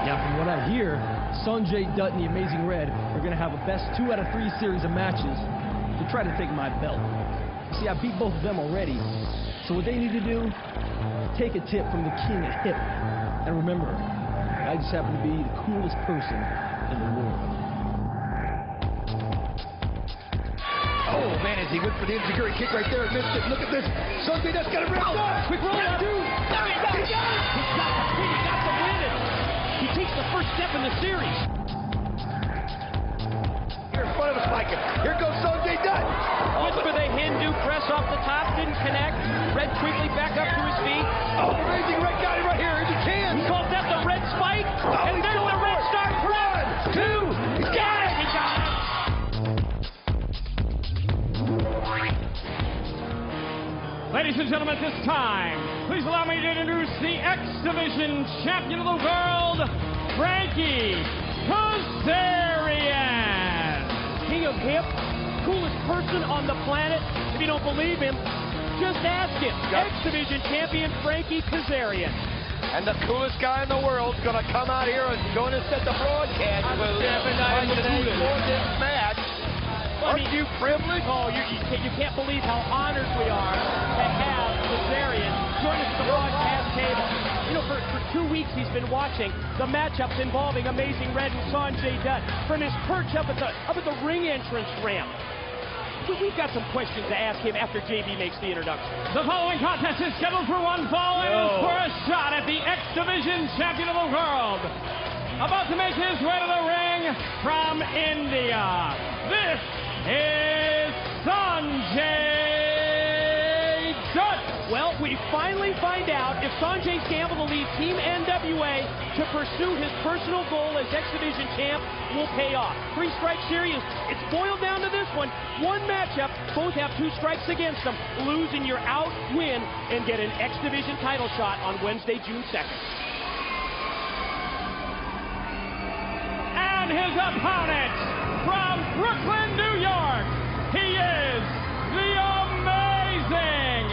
Yeah, from what I hear, Sanjay Dutt and the Amazing Red are going to have a best 2 out of 3 series of matches to try to take my belt. See, I beat both of them already, so what they need to do, take a tip from the king of hip. And remember, I just happen to be the coolest person in the world. Oh, man, as he went for the enziguri kick right there and missed it. Look at this. Sanjay Dutt's got a wrist up. Quick roll out. There he goes. He got the win. He takes the first step in the series. Here in front of us, Mike. Here goes Sanjay Dutt. Went for the Hindu press off the top. Didn't connect. Red quickly back up to his feet. Oh, the Amazing Red got it right here. He can. He calls that the red spike. Oh, and there's the red star. 1, 2. He got it. He got it. Ladies and gentlemen, at this time, please allow me to introduce the X Division champion of the world, Frankie Kazarian. King of hip, coolest person on the planet. If you don't believe him, just ask him. X Division champion Frankie Kazarian. And the coolest guy in the world's going to come out here and join us at the broadcast. For this match. Aren't you privileged? Oh, you can't believe how honored we are to have Kazarian join us at the broadcast table. You know, for 2 weeks he's been watching the matchups involving Amazing Red and Sanjay Dutt from his perch up at the ring entrance ramp. We've got some questions to ask him after JB makes the introduction. The following contest is scheduled for one fall and is for a shot at the X Division champion of the world. About to make his way to the ring from India, this is Sanjay Dutt. Well, we finally find out if Sanjay's gamble to leave Team NWA to pursue his personal goal as X Division champ will pay off. 3-strike series, it's boiled down to this one. One matchup, both have 2 strikes against them. Lose and you're out, win, and get an X Division title shot on Wednesday, June 2nd. And his opponent from Brooklyn, New York, he is the Amazing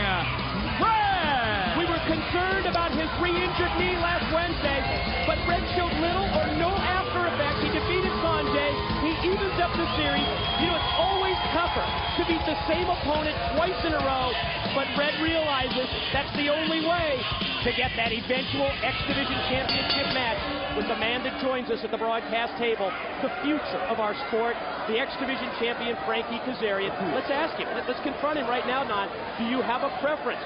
Red. We were concerned about his re-injured knee last Wednesday, but Red showed little or no after effect. He defeated Sanjay. He evens up the series. You know, it's always tougher to beat the same opponent twice in a row, but Red realizes that's the only way to get that eventual X Division championship match with the man that joins us at the broadcast table, the future of our sport, the X Division champion Frankie Kazarian. Let's ask him. Let's confront him right now, Don. Do you have a preference?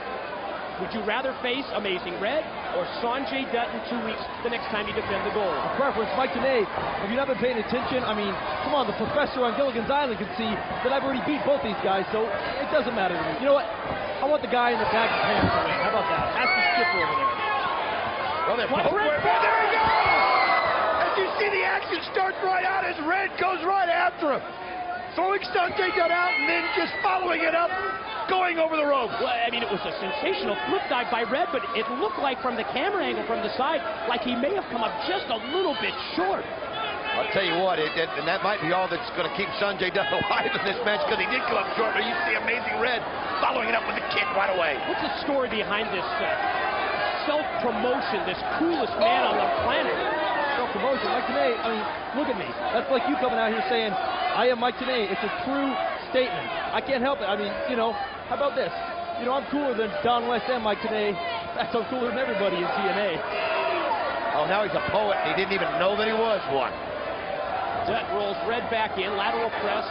Would you rather face Amazing Red or Sanjay Dutt in 2 weeks the next time you defend the gold? A preference, Mike Tenay. Have you not been paying attention? I mean, come on, the professor on Gilligan's Island can see that I've already beat both these guys, so it doesn't matter to me. You know what? I want the guy in the bag of pants to win. How about that? That's the skipper over there. Well, there he goes! As you see, the action starts right out as Red goes right after him. Throwing Sanjay Dutt out and then just following it up, going over the rope. Well, I mean, it was a sensational flip dive by Red, but it looked like from the camera angle from the side, like he may have come up just a little bit short. I'll tell you what, and that might be all that's going to keep Sanjay Dutt alive in this match, because he did come up short, but you see Amazing Red following it up with a kick right away. What's the story behind this self-promotion, this coolest man on the planet? Self-promotion, Mike Tenay, I mean, look at me. That's like you coming out here saying, I am Mike Tenay. It's a true statement. I can't help it. I mean, you know, how about this? You know, I'm cooler than Don West and Mike Tenay. That's I'm cooler than everybody in TNA. Oh, now he's a poet. He didn't even know that he was one. Dutt rolls Red back in, lateral press,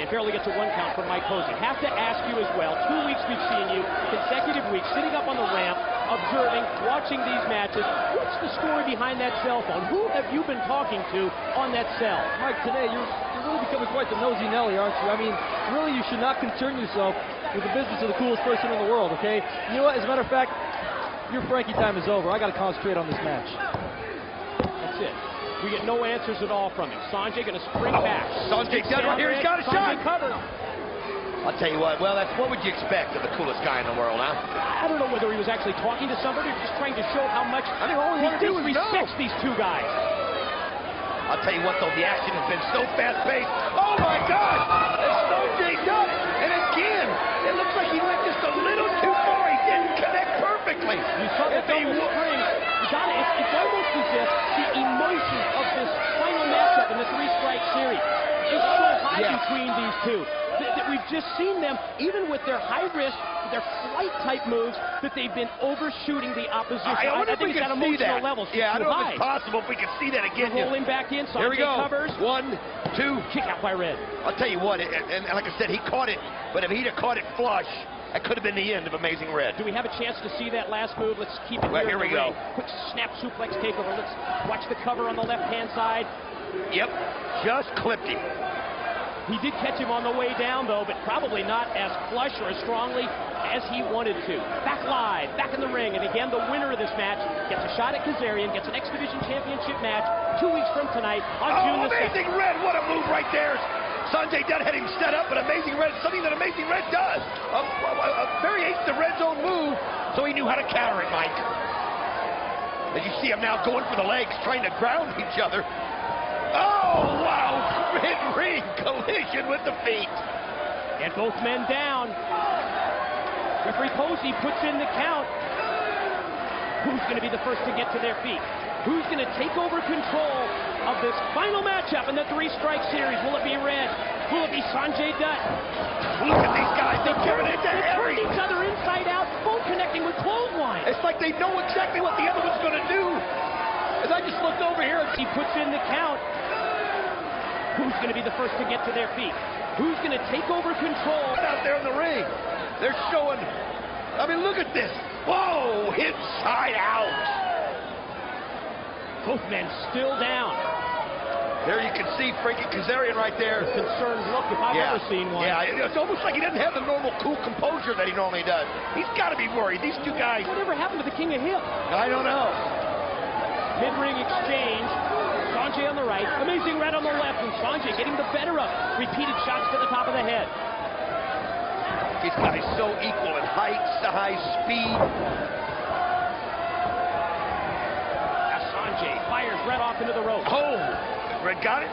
and barely gets a 1 count from Mike Posey. Have to ask you as well, 2 weeks we've seen you, consecutive weeks, sitting up on the ramp, observing, watching these matches. What's the story behind that cell phone? Who have you been talking to on that cell? Mike, today you're really becoming quite the nosy Nelly, aren't you? I mean, really, you should not concern yourself with the business of the coolest person in the world, okay? You know what? As a matter of fact, your Frankie time is over. I got to concentrate on this match. That's it. We get no answers at all from him. Sanjay going to spring back. Sanjay Dutt right here. He's got a shot. Covered. I'll tell you what. Well, that's what would you expect of the coolest guy in the world, huh? I don't know whether he was actually talking to somebody or just trying to show how much he respects these two guys. I'll tell you what, though, the action has been so fast-paced. Oh, my God! It's Sanjay Dutt. And again, it looks like he went just a little too far. He didn't connect perfectly. You saw the double spring. It's almost as if the emotion series is so high between these two that we've just seen them, even with their high risk, their flight-type moves, that they've been overshooting the opposition. I wonder if we can see that. Levels, yeah, I don't know if it's possible if we can see that again. Rolling back in, Here we go. Covers. 1, 2. Kick out by Red. I'll tell you what, and like I said, he caught it, but if he'd have caught it flush, that could have been the end of Amazing Red. Do we have a chance to see that last move? Let's keep it here we go. Quick snap suplex takeover. Let's watch the cover on the left-hand side. Yep, just clipped him. He did catch him on the way down, though, but probably not as flush or as strongly as he wanted to. Back live, back in the ring, and again, the winner of this match gets a shot at Kazarian, gets an X Division Championship match 2 weeks from tonight on June the 2nd. Amazing Red, what a move right there. Sanjay Dutt had him set up, but Amazing Red, something that Amazing Red does. A variation of Red's own move, so he knew how to counter it, Mike. As you see him now going for the legs, trying to ground each other. Oh, wow! Mid-ring collision with the feet. And both men down. Referee Posey puts in the count. Who's going to be the first to get to their feet? Who's going to take over control of this final matchup in the 3-strike series? Will it be Red? Will it be Sanjay Dutt? Look at these guys. They're giving it to turn each other inside out, both connecting with clothesline. It's like they know exactly what the other one's going to do. As I just looked over here. He puts in the count. Who's going to be the first to get to their feet? Who's going to take over control? Out there in the ring. They're showing. I mean, look at this. Whoa, inside out. Both men still down. There you can see Frankie Kazarian right there. A concerned look if I've ever seen one. Yeah, it's almost like he doesn't have the normal cool composure that he normally does. He's got to be worried. These two guys. Whatever happened to the King of Hip? I don't know. Mid-ring exchange. Sanjay on the right, Amazing Red on the left, and Sanjay getting the better of repeated shots to the top of the head. These guys so equal in height, size, speed. Now Sanjay fires Red off into the rope. Oh, Red got it.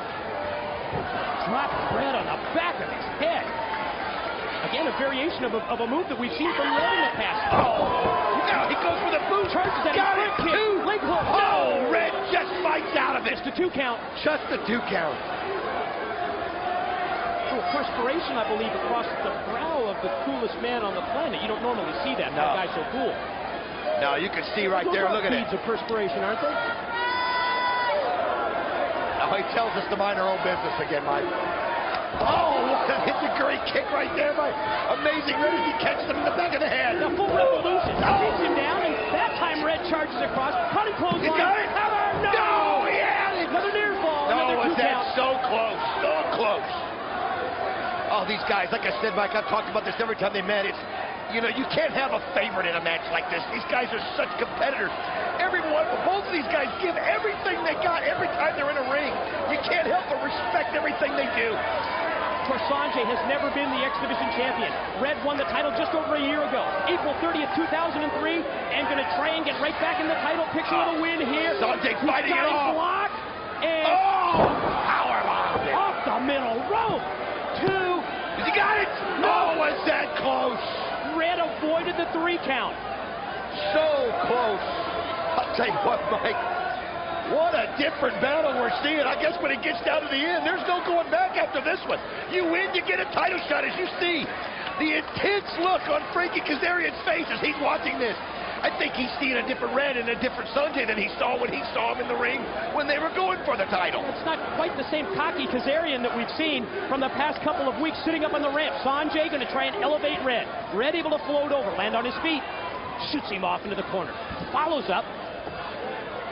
Dropped Red on the back of his head. Again, a variation of a move that we've seen from Red in the past. Oh, now he goes for the boot. Charges at got it. Kick. 2. Leg hook. Oh, Red just fights out of it. Just a 2 count. Just a 2 count. Perspiration, I believe, across the brow of the coolest man on the planet. You don't normally see that. No. That guy's so cool. No, you can see right there. Look at it. Beads of perspiration, aren't they? Now he tells us to mind our own business again, Mike. Oh, what a hit-the-great kick right there by Amazing Red as he catches him in the back of the head. The full revolution. Takes him down, and that time Red charges across. Cutting clothesline. He got it. No, he had it. Another near fall. No, another 2 was that count. so close, so close. Oh, these guys, like I said, Mike, I've talked about this every time they met. It's, you know, you can't have a favorite in a match like this. These guys are such competitors. Both of these guys give everything they got every time they're in a ring. You can't help but respect everything they do. Of course, Sanjay has never been the X Division champion. Red won the title just over a year ago, April 30th, 2003, and going to try and get right back in the title picture with a win here. Sanjay fighting it off. Block, and powerbomb off the middle rope. 2. He got it. No, was that close? Red avoided the 3 count. So close. I'll tell you what, Mike. What a different battle we're seeing. I guess when it gets down to the end, there's no going back after this one. You win, you get a title shot. As you see, the intense look on Frankie Kazarian's face as he's watching this. I think he's seeing a different Red and a different Sanjay than he saw when he saw him in the ring when they were going for the title. It's not quite the same cocky Kazarian that we've seen from the past couple of weeks sitting up on the ramp. Sanjay going to try and elevate Red. Red able to float over, land on his feet, shoots him off into the corner. Follows up,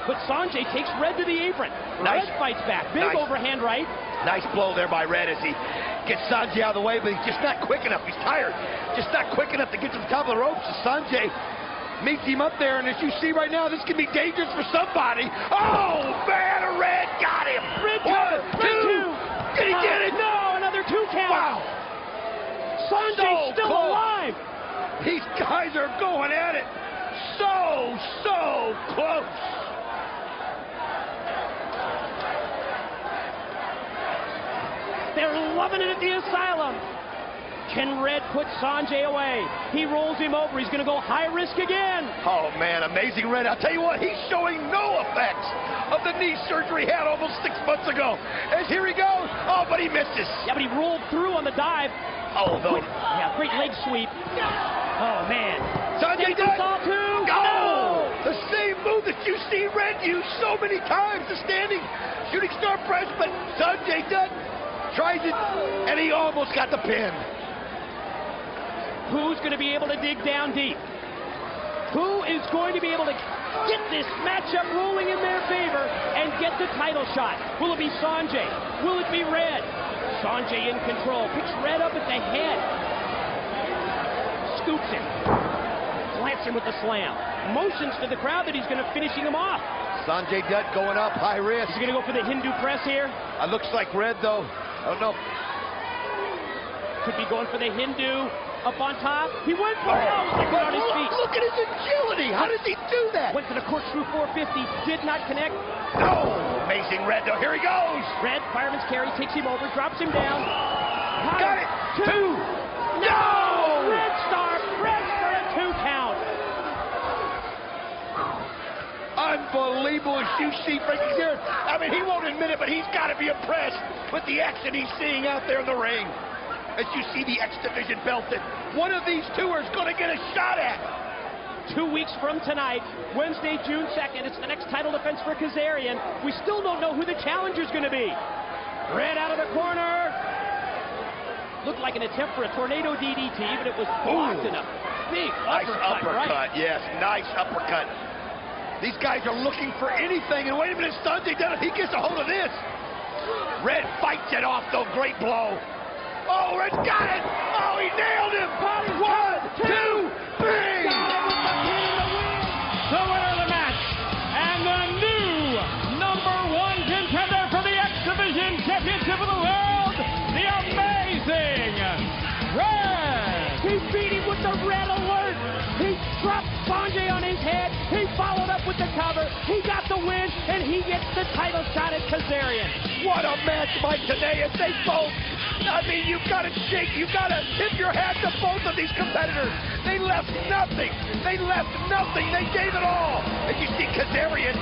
but Sanjay takes Red to the apron. Nice. Red fights back. Big overhand right. Nice blow there by Red as he gets Sanjay out of the way, but he's just not quick enough. He's tired. Just not quick enough to get to the top of the ropes. Sanjay meets him up there, and as you see right now, this can be dangerous for somebody. Oh, man, Red got him. Red 1, 2. Did he get it? No, another 2 count. Wow. Sanjay's still alive. These guys are going at it so close. They're loving it at the asylum. Can Red put Sanjay away? He rolls him over. He's going to go high risk again. Oh, man, Amazing Red. I'll tell you what, he's showing no effects of the knee surgery he had almost 6 months ago. As here he goes. Oh, but he misses. Yeah, but he rolled through on the dive. Oh, no. Yeah, great leg sweep. Oh, man. Sanjay Take this Dutt. all too. Oh, the same move that you see Red use so many times, the standing shooting star press, but Sanjay Dutt tries it, and he almost got the pin. Who's going to be able to dig down deep? Who is going to be able to get this matchup rolling in their favor and get the title shot? Will it be Sanjay? Will it be Red? Sanjay in control. Picks Red up at the head. Scoops him. Slants him with the slam. Motions to the crowd that he's going to finishing him off. Sanjay Dutt going up, high risk. Is he going to go for the Hindu press here? It looks like Red, though. I don't know. Could be going for the Hindu up on top. He went for it. Oh, on his feet. Look at his agility. How does he do that? Went for the corkscrew 450. Did not connect. No. Amazing Red, though. Here he goes. Red, fireman's carry, takes him over, drops him down. Got it. Two. No! Red Star press for a 2 count. Unbelievable as you see Frankie Kazarian. I mean, he won't admit it, but he's got to be impressed with the action he's seeing out there in the ring. As you see the X Division belt that one of these two is going to get a shot at. 2 weeks from tonight, Wednesday, June 2nd, it's the next title defense for Kazarian. We still don't know who the challenger's going to be. Red out of the corner. Looked like an attempt for a tornado DDT, but it was blocked in a big Nice uppercut, right? yes, nice uppercut. These guys are looking for anything, and wait a minute, Sanjay Dutt, if he gets a hold of this. Red fights it off, though, great blow. Oh, Red got it! Oh, he nailed him! 1, 2, 3! The winner of the match and the new #1 contender for the X Division Championship of the World, the Amazing Red! He beat him with the Red Alert. He dropped Sanjay on his head. He followed up with the cover. He got the win, and he gets the title shot at Kazarian. What a match by today, as they both, I mean, you've got to shake, you've got to tip your hat to both of these competitors. They left nothing. They left nothing. They gave it all. And you see Kazarian.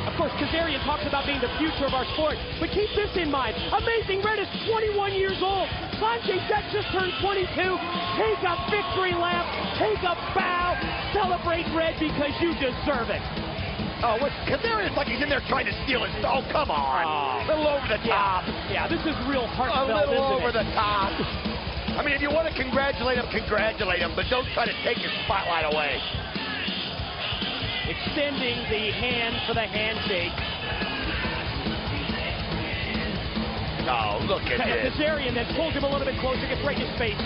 Of course, Kazarian talks about being the future of our sport, but keep this in mind. Amazing Red is 21 years old. Sanjay Dutt just turned 22. Take a victory lap. Take a bow. Celebrate Red because you deserve it. Oh, Kazarian's like he's in there trying to steal his. Oh, come on. A little over the top. Yeah, this is real heartfelt, A little isn't over it? the top. I mean, if you want to congratulate him, but don't try to take his spotlight away. Extending the hand for the handshake. Oh, look at this. Kazarian then pulls him a little bit closer, gets right in his face.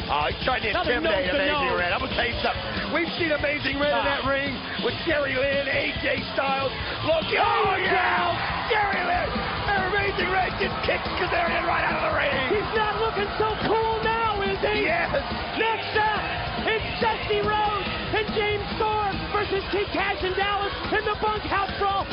Oh, he's trying to intimidate Amazing Red. I'm going to tell you something. We've seen Amazing Red in that ring with Jerry Lynn, AJ Styles. Look, oh, yeah! Jerry Lynn! Amazing Red just kicks Kazarian right out of the ring. He's not looking so cool now, is he? Yes. Next up, it's Dusty Rhodes and James Storm versus Kid Cash and Dallas in the bunkhouse brawl.